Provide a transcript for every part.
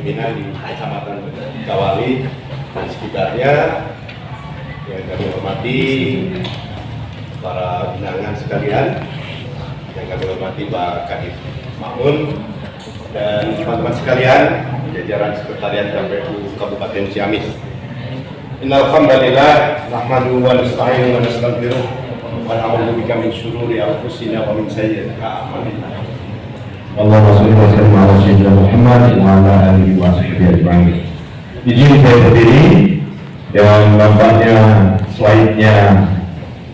pimpinan di Kecamatan Kawali dan sekitarnya yang kami hormati, para undangan sekalian yang kami hormati Pak Kadif Makmun dan teman-teman sekalian jajaran sekretariat KPU Kabupaten Ciamis. Innal hamdalillah nahmaduhu wa nasta'inuhu wa nastaghfiruh wa na'udzu bika min syururi anfusina wa min sayyiati a'malina. Allahumma shalli wa sallim ala sayyidina Muhammad wa ala alihi wa sahbihi ajma'in. Izin saya berdiri dan nampaknya slide-nya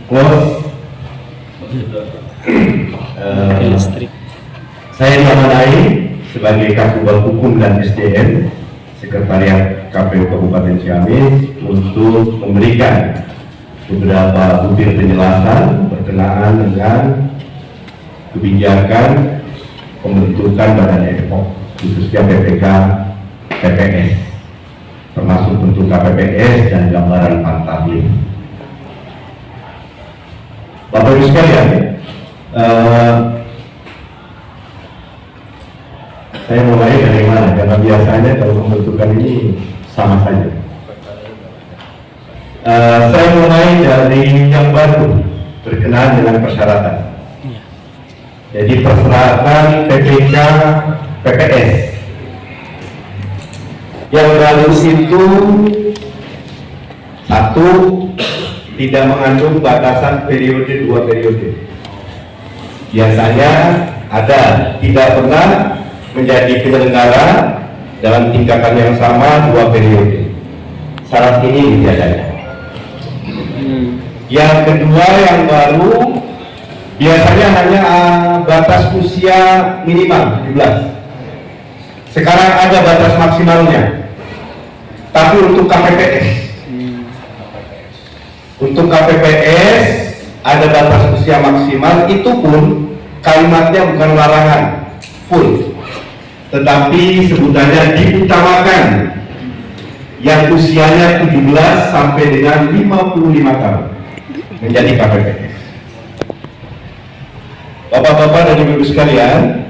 close. Saya diamanai sebagai Kasubag Hukum dan SDM Sekretariat KPU Kabupaten Ciamis untuk memberikan beberapa butir penjelasan berkenaan dengan kebijakan pembentukan badan ad hoc khususnya PPK PPS, termasuk bentuk KPPS dan gambaran pantahnya. Bapak Ibu sekalian, saya mulai dari mana? Karena biasanya kalau pembentukan ini sama saja. Saya mulai dari yang baru berkenaan dengan persyaratan. Jadi persyaratan PPK PPS yang baru itu satu, tidak mengandung batasan periode 2 periode. Biasanya ada tidak pernah menjadi penyelenggara dalam tingkatan yang sama 2 periode. Syarat ini ditiadakan. Yang kedua yang baru biasanya hanya batas usia minimal 17. Sekarang ada batas maksimalnya. Tapi untuk KPPS ada batas usia maksimal, itu pun kalimatnya bukan larangan full, tetapi sebutannya diutamakan yang usianya 17 sampai dengan 55 tahun menjadi KPPS. Bapak-bapak dan ibu-ibu sekalian,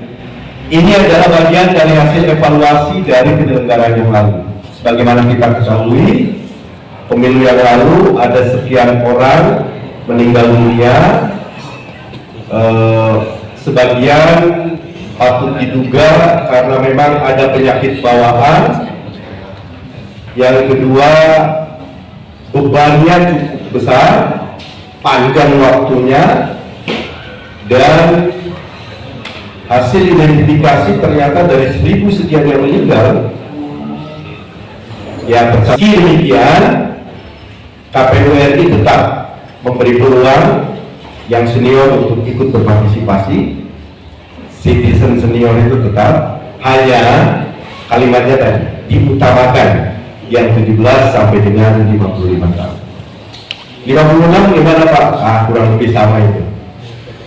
ini adalah bagian dari hasil evaluasi dari penyelenggaraan yang lalu. Sebagaimana kita ketahui, pemilu yang lalu ada sekian orang meninggal dunia, sebagian patut diduga karena memang ada penyakit bawaan. Yang kedua, bebannya cukup besar, panjang waktunya, dan hasil identifikasi ternyata dari 1.000 sekian yang meninggal. Ya, meski demikian, KPU RI tetap memberi peluang yang senior untuk ikut berpartisipasi. Citizen senior itu tetap, hanya kalimatnya tadi diutamakan yang 17 sampai dengan 55 tahun. 56 gimana Pak? Kurang lebih sama itu.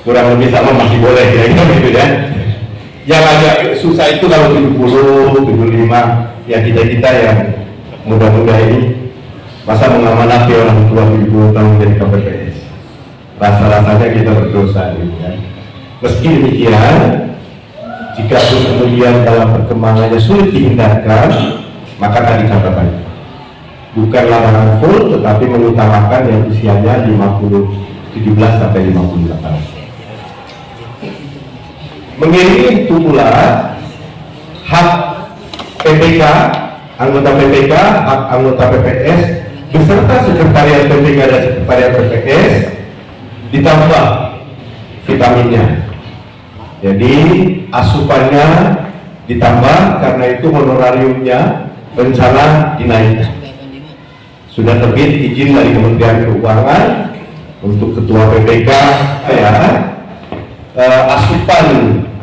Kurang lebih sama, masih boleh kira-kira gitu ya. Yang agak susah itu kalau 70, 75, ya kita yang muda-muda ini masa mengamanati orang tua 70 tahun jadi KPPS. Rasa-rasanya kita berdosa gitu kan. Meski demikian, jika kemudian dalam perkembangannya sulit dihindarkan, maka tadi catatannya bukan larangan full, tetapi mengutamakan yang usianya 17 sampai 55 tahun. Mengiringi itu pula hak PPK, anggota PPK, hak anggota PPS beserta sekretariat PPK dan sekretariat PPS ditambah vitaminnya. Jadi asupannya ditambah, karena itu honorariumnya rencana dinaikkan. Sudah terbit izin dari Kementerian Keuangan untuk ketua PPK ya. Asupan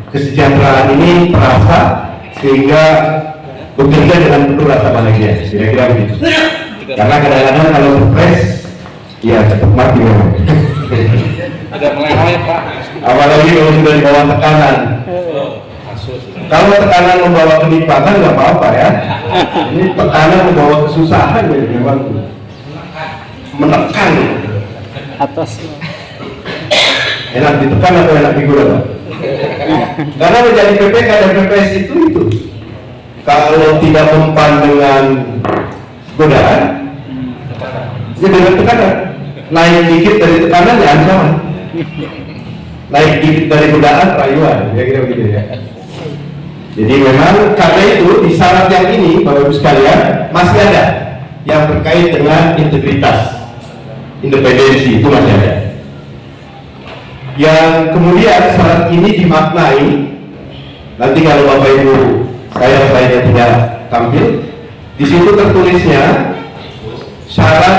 kesejahteraan ini terasa sehingga bekerja dengan penuh rasa bahagia, kira-kira begitu. Karena kadang-kadang kalau stres, ya cepat mati memang. Agak meleleh Pak. Apalagi kalau sudah di bawah tekanan. Kalau tekanan membawa kenikmatan nggak apa-apa ya. Ini tekanan membawa kesusahan, jadi memang menekan. Atas. Enak ditekan atau enak digulung? Karena menjadi PPK dan PPS itu kalau tidak mempan dengan godaan, ya dengan tekanan. Naik dikit dari tekanan ya ancaman. Naik dikit dari godaan rayuan, ya kira begitu ya. Jadi memang karena itu di syarat yang ini Bapak Ibu sekalian masih ada yang terkait dengan integritas, independensi itu masih ada. Yang kemudian syarat ini dimaknai, nanti kalau Bapak Ibu saya tidak tampil, di situ tertulisnya syarat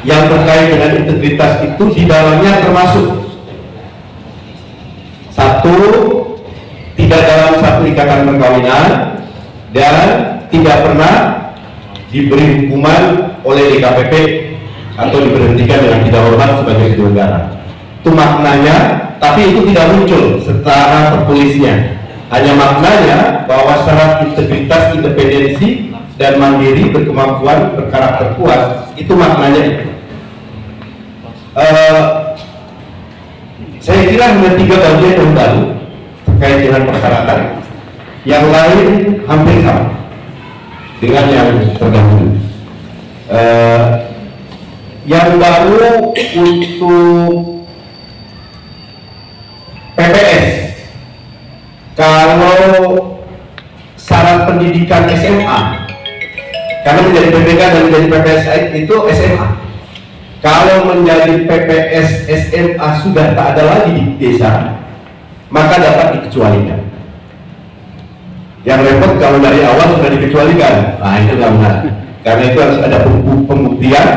yang terkait dengan integritas itu di dalamnya termasuk satu, tidak dalam satu ikatan perkawinan dan tidak pernah diberi hukuman oleh DKPP atau diberhentikan dengan tidak hormat sebagai penyelenggara. Itu maknanya, tapi itu tidak muncul secara tertulisnya. Hanya maknanya bahwa syarat integritas, independensi dan mandiri berkemampuan berkarakter kuat, itu maknanya itu. Saya kira hanya 3 bagian yang baru terkait dengan persyaratan, yang lain hampir sama dengan yang terdahulu. Yang baru untuk PPS, kalau syarat pendidikan SMA, karena menjadi PPK dan menjadi PPS itu SMA. Kalau menjadi PPS SMA sudah tak ada lagi di desa, maka dapat dikecualikan. Yang repot kalau dari awal sudah dikecualikan, nah itu nggak benar. Karena itu harus ada pembuktian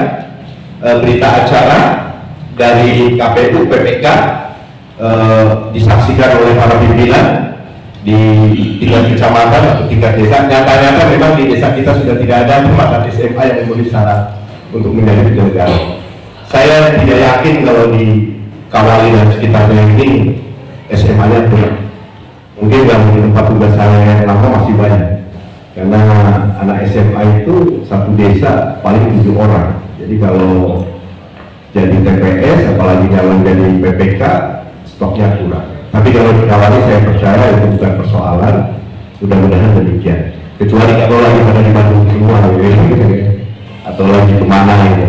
berita acara dari KPU, PPK, disaksikan oleh para pimpinan di tingkat kecamatan atau tingkat desa. Nyata-nyata memang di desa kita sudah tidak ada tempat SMA yang memenuhi syarat untuk menjadi penyelenggara. Saya tidak yakin kalau di Kawali dan sekitarnya ini SMA-nya kurang. Mungkin yang di tempat tugas saya yang lama masih banyak, karena anak SMA itu satu desa paling 7 orang. Jadi kalau jadi TPS, apalagi kalau jadi PPK, stoknya kurang. Tapi kalau di Kawali saya percaya itu bukan persoalan, mudah-mudahan demikian. Kecuali kalau lagi pada di Bandung semua, atau lagi kemana gitu.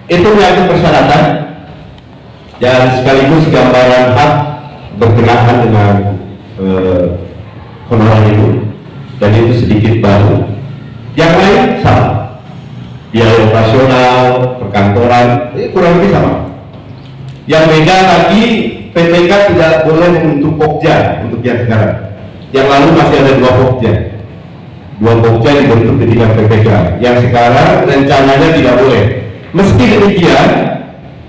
Itu menyangkut persyaratan dan sekaligus gambaran hak berkenaan dengan honorer itu, dan itu sedikit baru. Yang lain sama, biaya operasional, perkantoran, ini kurang lebih sama. Yang beda lagi, PPK tidak boleh membentuk pokja untuk yang sekarang. Yang lalu masih ada 2 pokja. 2 pokja dibentuk ketika PPK. Yang sekarang rencananya tidak boleh. Meski demikian,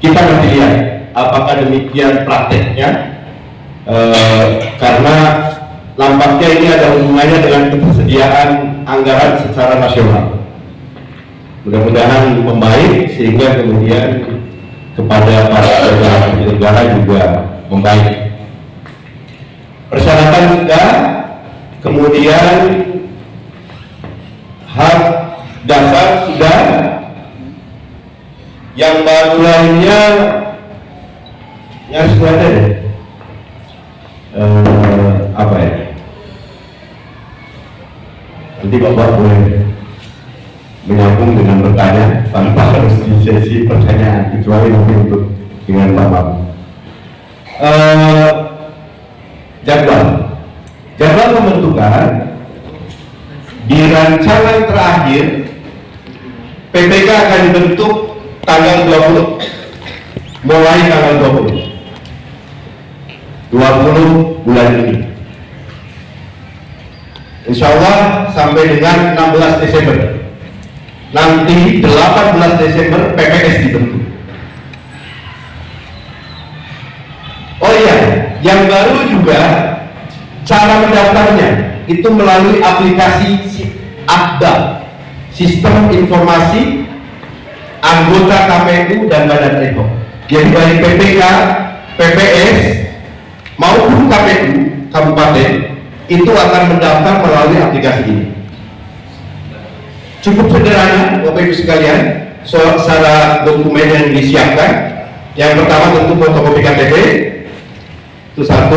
kita nanti lihat apakah demikian prakteknya, karena nampaknya ini ada hubungannya dengan ketersediaan anggaran secara nasional. Mudah-mudahan membaik sehingga kemudian kepada para penyelenggara juga membaik. Persyaratan sudah, kemudian hak dasar sudah. Yang baru lainnya yang sudah ada deh. Apa ya? Nanti Bapak boleh menyambung dengan bertanya tanpa harus di sesi pertanyaan, kecuali nanti untuk dengan Bapak. Jadwal pembentukan di rancangan terakhir PPK akan dibentuk tanggal 20, mulai tanggal 20 bulan ini, insya Allah sampai dengan 16 Desember. Nanti 18 Desember PPS dibentuk. Oh iya, yang baru juga cara mendaftarnya itu melalui aplikasi AKDA, Sistem Informasi Anggota KPU dan Badan ad hoc. Jadi baik PPK, PPS maupun KPU kabupaten itu akan mendaftar melalui aplikasi ini. Cukup sederhana, Bapak Ibu sekalian. Secara dokumen yang disiapkan, yang pertama tentu fotokopi KTP itu 1,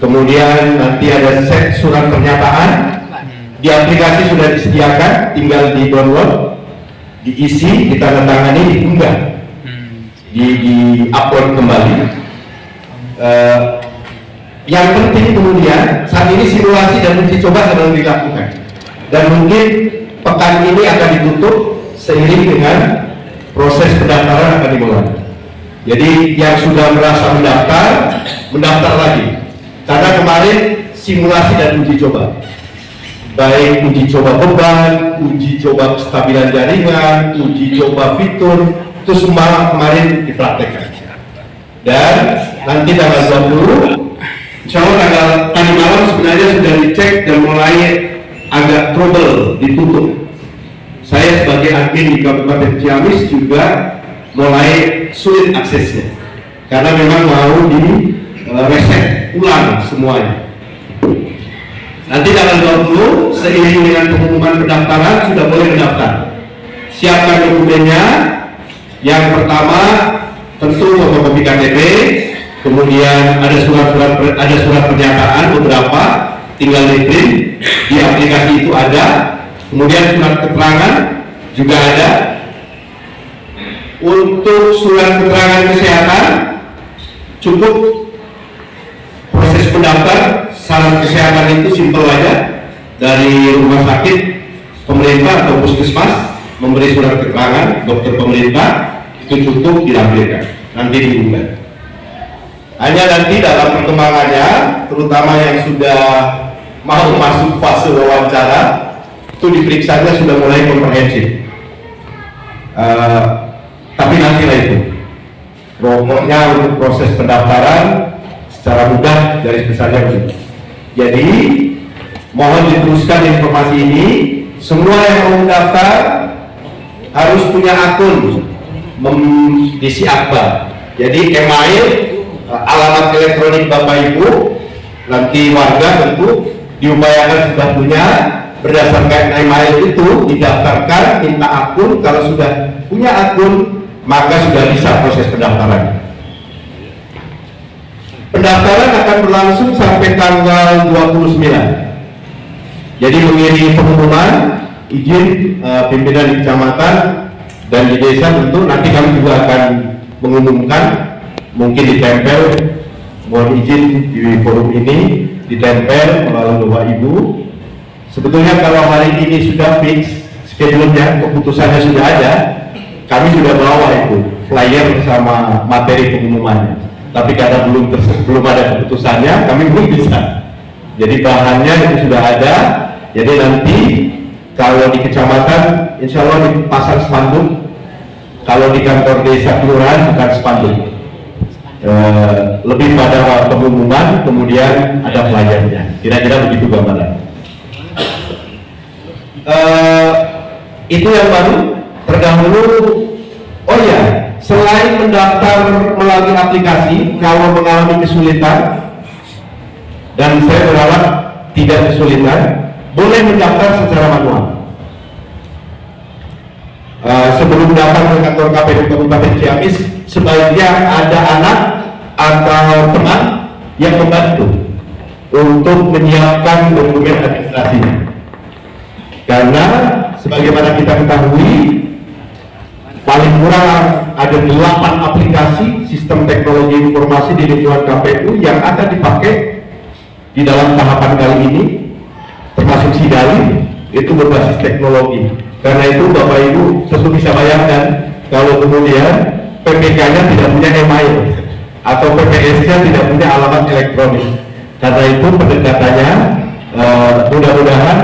kemudian nanti ada set surat pernyataan. Di aplikasi sudah disediakan, tinggal di download, diisi, ditandatangani, diunggah, di upload kembali. Yang penting kemudian saat ini simulasi dan uji coba sedang dilakukan, dan mungkin pekan ini akan ditutup seiring dengan proses pendaftaran akan dimulai. Jadi yang sudah merasa mendaftar lagi, karena kemarin simulasi dan uji coba, baik uji coba beban, uji coba kestabilan jaringan, uji coba fitur, itu semua kemarin dipraktekkan. Dan nanti tanggal 20, insya Allah tadi malam sebenarnya sudah dicek dan mulai agak trouble, ditutup. Saya sebagai admin di Kabupaten Ciamis juga mulai sulit aksesnya, karena memang mau di reset ulang semuanya. Nanti tanggal 20, seiring dengan pengumuman pendaftaran, sudah boleh mendaftar. Siapkan dokumennya. Yang pertama tentu fotokopi KTP, kemudian ada surat pernyataan beberapa, tinggal di print, di aplikasi itu ada. Kemudian surat keterangan juga ada. Untuk surat keterangan kesehatan cukup proses pendaftar, syarat kesehatan itu simpel aja, dari rumah sakit pemerintah atau puskesmas memberi surat keterangan dokter pemerintah, itu cukup dilampirkan, nanti diunggah. Hanya nanti dalam perkembangannya, terutama yang sudah mau masuk fase wawancara, itu diperiksanya sudah mulai komprehensif. Tapi nantilah itu. Pokoknya untuk proses pendaftaran secara mudah garis besarnya begitu. Jadi mohon diteruskan informasi ini. Semua yang mau mendaftar harus punya akun di Akbar. Jadi email, alamat elektronik Bapak Ibu, nanti warga tentu diupayakan sudah punya. Berdasarkan email itu didaftarkan, minta akun. Kalau sudah punya akun, maka sudah bisa proses pendaftaran. Pendaftaran akan berlangsung sampai tanggal 29. Jadi mengiringi pengumuman izin pimpinan di kecamatan dan di desa, tentu nanti kami juga akan mengumumkan, mungkin ditempel, mohon izin di forum ini ditempel melalui Bapak Ibu. Sebetulnya kalau hari ini sudah fix schedule-nya, keputusannya sudah ada, kami sudah bawa itu flyer sama materi pengumumannya. Tapi karena belum ada keputusannya, kami belum bisa. Jadi bahannya itu sudah ada. Jadi nanti kalau di kecamatan, insya Allah dipasang spanduk. Kalau di kantor desa kelurahan bukan spanduk. Lebih pada pengumuman, kemudian ada flyernya. Kira-kira begitu gambaran. Itu yang baru. Terdahulu, oh ya, selain mendaftar melalui aplikasi, kalau mengalami kesulitan, dan saya berharap tidak kesulitan, boleh mendaftar secara manual. Sebelum datang ke kantor KPU Kabupaten Ciamis, sebaiknya ada anak atau teman yang membantu untuk menyiapkan dokumen administrasinya. Karena sebagaimana kita ketahui, paling kurang ada 8 aplikasi sistem teknologi informasi di lingkungan KPU yang akan dipakai di dalam tahapan kali ini, termasuk Sidali, itu berbasis teknologi. Karena itu Bapak Ibu tentu bisa bayangkan kalau kemudian PPK-nya tidak punya email atau PPS-nya tidak punya alamat elektronik. Karena itu pendekatannya mudah-mudahan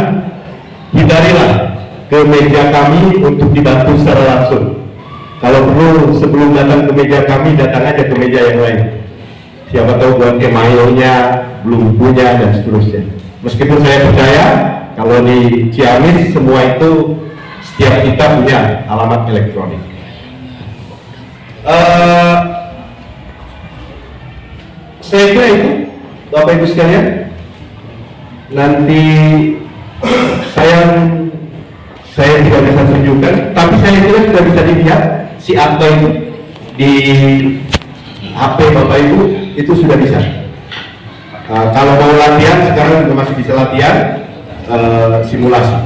hindarilah ke meja kami untuk dibantu secara langsung. Kalau perlu sebelum datang ke meja kami, datang aja ke meja yang lain. Siapa tahu buat emailnya belum punya dan seterusnya. Meskipun saya percaya kalau di Ciamis semua itu setiap kita punya alamat elektronik. Saya kira itu Bapak Ibu sekalian. Nanti saya tidak bisa tunjukkan, tapi saya kira sudah bisa dilihat si akta itu di HP Bapak Ibu, itu sudah bisa. Kalau mau latihan sekarang juga masih bisa latihan simulasi.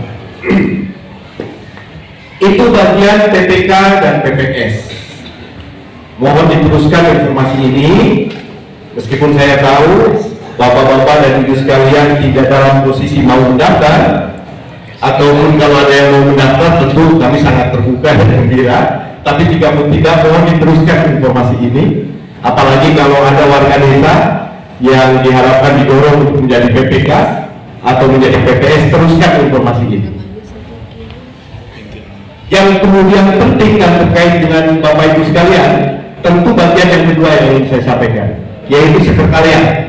Itu bagian PPK dan PPS. Mohon diteruskan informasi ini, meskipun saya tahu bapak-bapak dan ibu sekalian tidak dalam posisi mau mendaftar, ataupun kalau ada yang mau mendaftar tentu kami sangat terbuka dan gembira. Tapi jika pun tidak, mohon diteruskan informasi ini. Apalagi kalau ada warga desa yang diharapkan didorong untuk menjadi PPK atau menjadi PPS, teruskan informasi ini. Yang kemudian penting dan terkait dengan Bapak Ibu sekalian, tentu bagian yang kedua yang ingin saya sampaikan, yaitu sekretariat.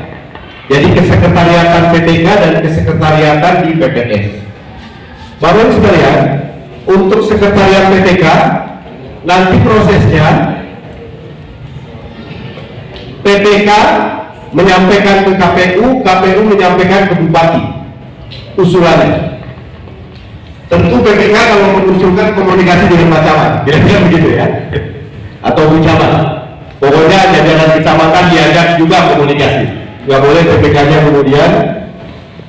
Jadi kesekretariatan PPK dan kesekretariatan di PPS. Bapak Ibu sekalian, untuk sekretariat PPK nanti prosesnya PPK menyampaikan ke KPU, KPU menyampaikan ke Bupati usulannya. Tentu PPK kalau mengusulkan komunikasi dengan Pak Camat, kira-kira begitu ya, atau Bu Camat. Pokoknya jajaran kecamatan diajak juga komunikasi. Nggak boleh PPK-nya kemudian,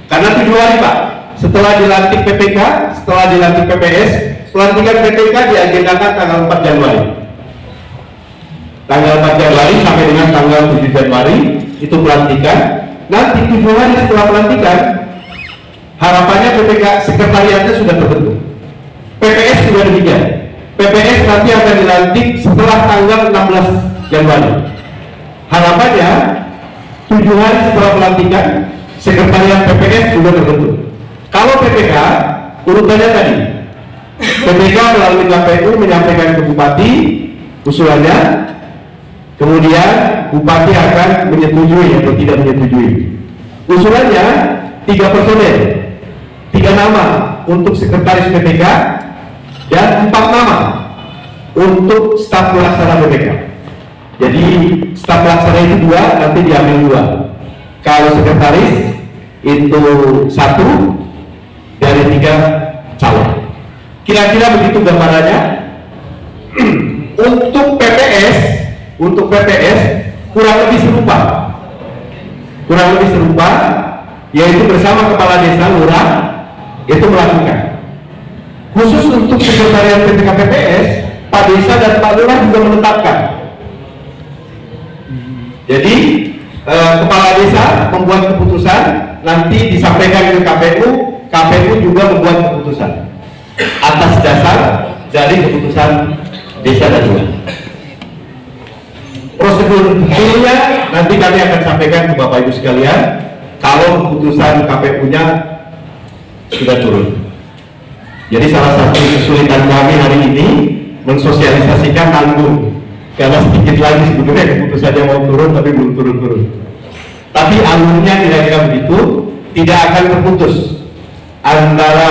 karena 7 hari Pak, setelah dilantik PPK, setelah dilantik PPS, pelantikan PPK diagendakan tanggal 4 Januari. Tanggal 4 Januari sampai dengan tanggal 7 Januari itu pelantikan. Nanti 7 hari setelah pelantikan, harapannya PPK sekretariatnya sudah terbentuk. PPS juga demikian. PPS nanti akan dilantik setelah tanggal 16 Januari. Harapannya 7 hari setelah pelantikan, sekretariat PPS juga terbentuk. Kalau PPK, urutannya tadi, PPK melalui KPU menyampaikan ke Bupati usulannya, kemudian Bupati akan menyetujui atau tidak menyetujui. Usulannya 3 personel, 3 nama untuk sekretaris PPK dan 4 nama untuk staf pelaksana PPK. Jadi staf pelaksana itu 2, nanti diambil 2. Kalau sekretaris itu 1 dari 3 calon. Kira-kira begitu gambarannya. Untuk PPS kurang lebih serupa, yaitu bersama kepala desa lurah itu melakukan. Khusus untuk sekretariat PPK PPS, Pak Desa dan Pak Lurah juga menetapkan. Jadi kepala desa membuat keputusan, nanti disampaikan ke KPU, KPU juga membuat keputusan atas dasar dari keputusan desa dan lurah. Prosedur detailnya nanti kami akan sampaikan ke Bapak Ibu sekalian kalau keputusan KPU-nya sudah turun. Jadi salah satu kesulitan kami hari ini mensosialisasikan tanggung, karena sedikit lagi sebetulnya keputusannya mau turun tapi belum turun-turun. Tapi alurnya kira-kira begitu, tidak akan terputus antara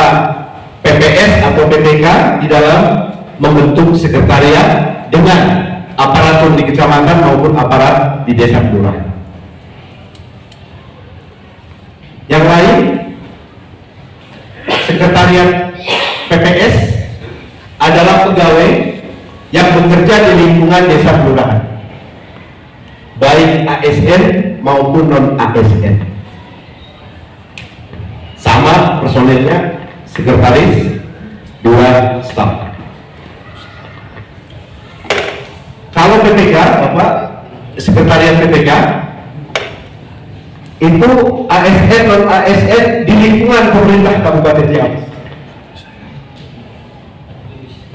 PPS atau PPK di dalam membentuk sekretariat dengan aparatur di kecamatan maupun aparat di desa kelurahan. Yang lain, sekretariat PPS adalah pegawai yang bekerja di lingkungan desa kelurahan, baik ASN maupun non ASN. Sama personilnya, sekretaris, 2 staf. Kalau PPK, Bapak, sekretariat PPK itu ASN non ASN di lingkungan pemerintah Kabupaten Ciamis,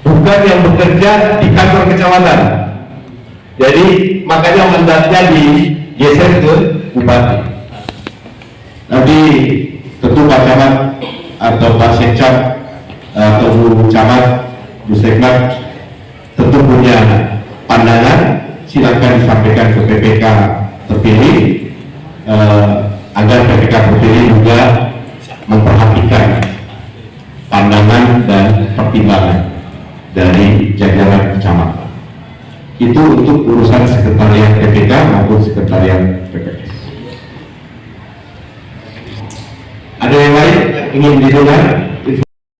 bukan yang bekerja di kantor kecamatan. Jadi makanya mandatnya digeser ke Bupati. Nanti tentu Pak Camat atau Pak Sekcam atau Bu Camat, Bu Sekmat tentu punya pandangan, silakan disampaikan ke PPK terpilih agar PPK terpilih juga memperhatikan pandangan dan pertimbangan dari jajaran kecamatan. Itu untuk urusan sekretariat PPK maupun sekretariat PPS. Ada yang lain ingin didengar?